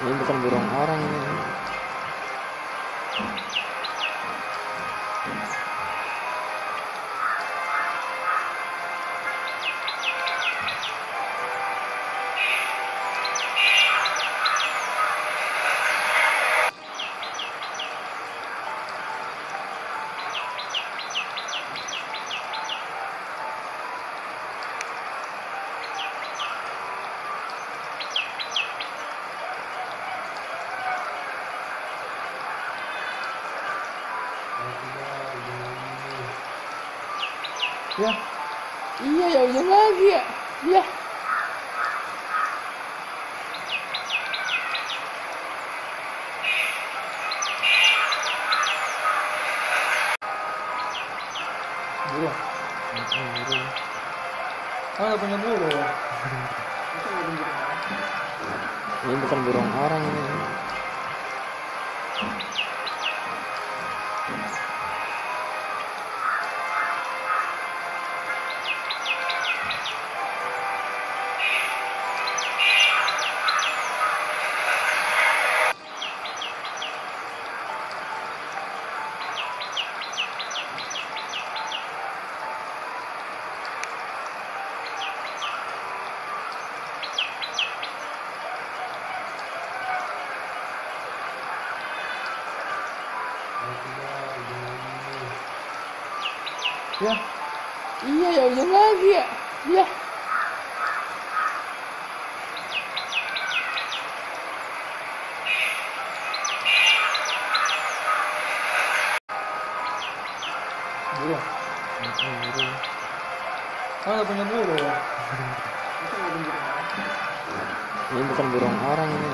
Ini bukan burung orang ini. Ya, iya ya hujan lagi ya. Ya. Burung. Burung. Nggak punya burung. Ini bukan burung orang ini. Ya, iya ya hujan lagi ya. Ya. Burung. Burung. Nggak punya burung. Ini bukan burung orang ini.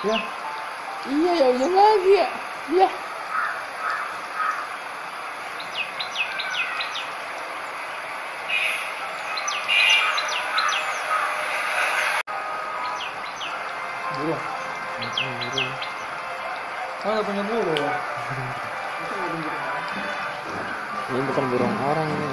Ya, iya ya hujan lagi ya. Ya. Burung. Burung. Nggak punya burung. Ini bukan burung orang ini.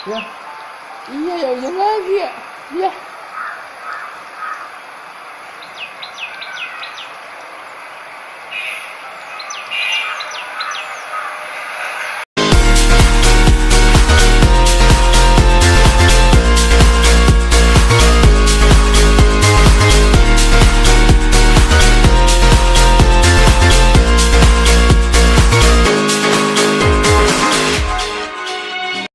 Ya, iya ya hujan lagi ya. Ya.